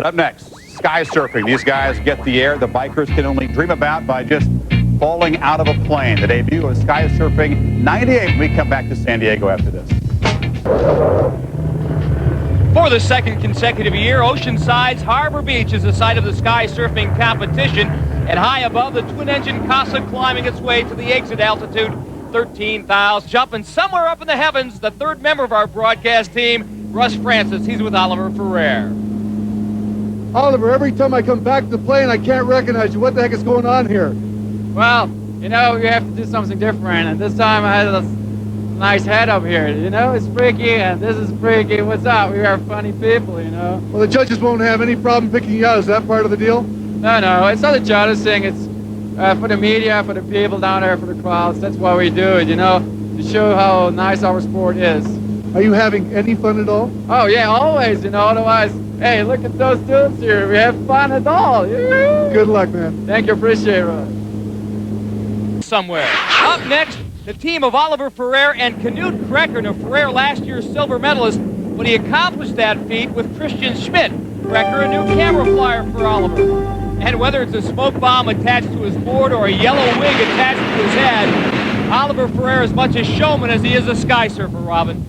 Up next, sky surfing. These guys get the air the bikers can only dream about by just falling out of a plane. The debut of Sky Surfing 98. We come back to San Diego after this. For the second consecutive year, Oceanside's Harbor Beach is the site of the sky surfing competition. And high above, the twin-engine Casa climbing its way to the exit altitude, 13,000. Jumping somewhere up in the heavens, the third member of our broadcast team, Russ Francis. He's with Oliver Ferreira. Oliver, every time I come back to the plane, I can't recognize you. What the heck is going on here? Well, you know, you have to do something different. And this time I had a nice head up here. You know, it's freaky, and this is freaky. What's up? We are funny people, you know. Well, the judges won't have any problem picking you out. Is that part of the deal? No, it's not the judges thing. It's for the media, for the people down there, for the crowds. That's why we do it, you know, to show how nice our sport is. Are you having any fun at all? Oh, yeah, always, you know. Otherwise, hey, look at those dudes here. We have fun at all. Good luck, man. Thank you. Appreciate it. Somewhere. Up next, the team of Oliver Ferreira and Knut Krecker. Now, Ferreira, last year's silver medalist, but he accomplished that feat with Christian Schmidt. Krecker, a new camera flyer for Oliver. And whether it's a smoke bomb attached to his board or a yellow wig attached to his head, Oliver Ferreira is as much a showman as he is a sky surfer, Robin.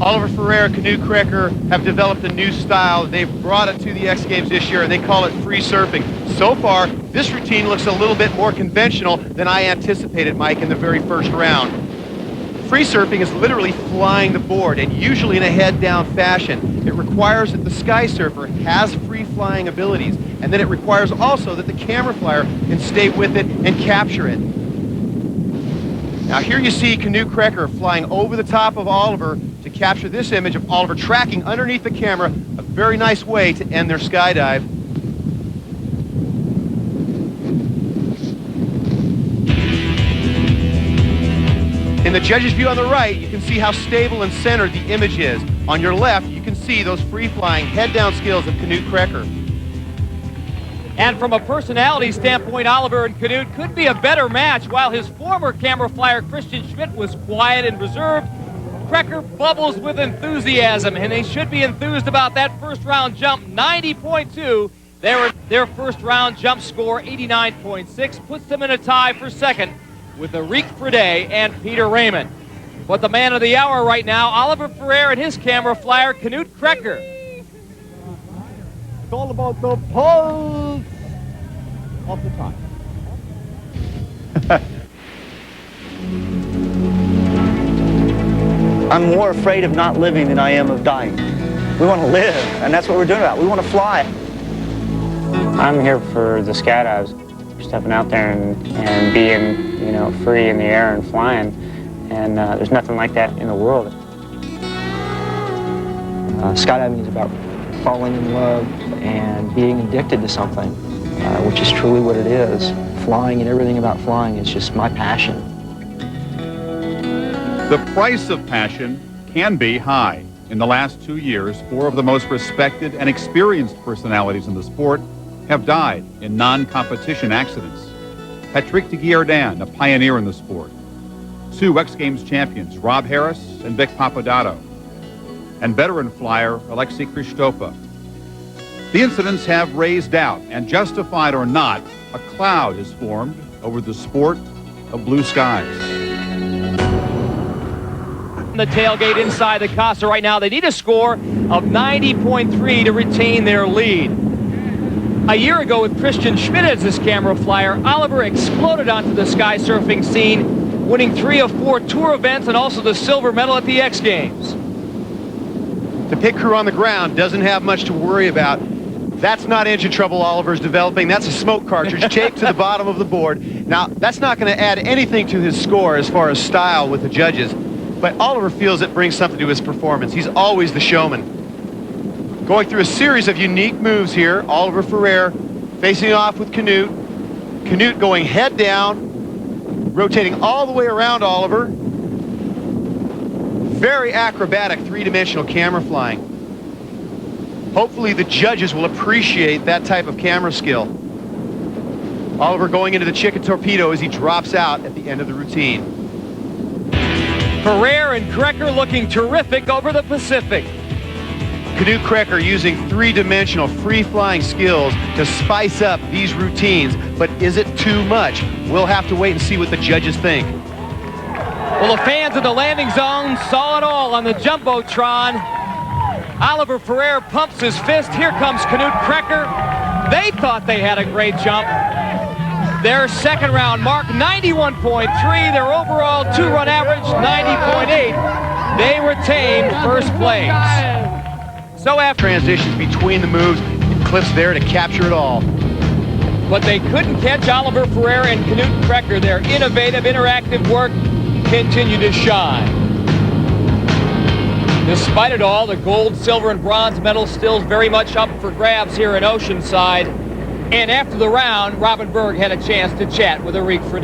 Oliver Ferreira, Knut Krecker have developed a new style. They've brought it to the X Games this year, and they call it free surfing. So far, this routine looks a little bit more conventional than I anticipated, Mike, in the very first round. Free surfing is literally flying the board, and usually in a head-down fashion. It requires that the sky surfer has free-flying abilities, and then it requires also that the camera flyer can stay with it and capture it. Now here you see Knut Krecker flying over the top of Oliver to capture this image of Oliver tracking underneath the camera, a very nice way to end their skydive. In the judge's view on the right, you can see how stable and centered the image is. On your left, you can see those free-flying, head-down skills of Knut Krecker. And from a personality standpoint, Oliver and Canoe could be a better match. While his former camera flyer, Christian Schmidt, was quiet and reserved, Krecker bubbles with enthusiasm, and they should be enthused about that first-round jump, 90.2. Their first-round jump score, 89.6, puts them in a tie for second with Eric Friday and Peter Raymond. But the man of the hour right now, Oliver Ferreira and his camera flyer, Knut Krecker. It's all about the pulse of the time. I'm more afraid of not living than I am of dying. We want to live, and that's what we're doing about it. We want to fly. I'm here for the skydives, stepping out there and being, you know, free in the air and flying. And there's nothing like that in the world. Skydiving is about falling in love and being addicted to something, which is truly what it is. Flying and everything about flying is just my passion. The price of passion can be high. In the last 2 years, 4 of the most respected and experienced personalities in the sport have died in non-competition accidents. Patrick de Guillardin, a pioneer in the sport. 2 X Games champions, Rob Harris and Vic Papadatto. And veteran flyer, Alexei Kristofa. The incidents have raised doubt, and justified or not, a cloud has formed over the sport of blue skies. The tailgate inside the Casa right now. They need a score of 90.3 to retain their lead. A year ago, with Christian Schmidt as his camera flyer, Oliver exploded onto the sky surfing scene, winning 3 of 4 tour events and also the silver medal at the X Games. The pit crew on the ground doesn't have much to worry about. That's not engine trouble Oliver's developing. That's a smoke cartridge taped to the bottom of the board. Now, that's not going to add anything to his score as far as style with the judges. But Oliver feels it brings something to his performance. He's always the showman. Going through a series of unique moves here. Oliver Ferreira facing off with Knut. Knut going head down, rotating all the way around Oliver. Very acrobatic three-dimensional camera flying. Hopefully the judges will appreciate that type of camera skill. Oliver going into the chicken torpedo as he drops out at the end of the routine. Ferreira and Krecker looking terrific over the Pacific. Knut Krecker using three-dimensional free-flying skills to spice up these routines, but is it too much? We'll have to wait and see what the judges think. Well, the fans in the landing zone saw it all on the Jumbotron. Oliver Ferreira pumps his fist. Here comes Knut Krecker. They thought they had a great jump. Their second round mark, 91.3. Their overall two-run average, 90.8. They retained first place. So after Transitions between the moves, and Cliff's there to capture it all. but they couldn't catch Oliver Ferreira and Knut Krecker. Their innovative, interactive work continued to shine. Despite it all, the gold, silver, and bronze medals still very much up for grabs here in Oceanside. And after the round, Robin Berg had a chance to chat with Eric Ferreira.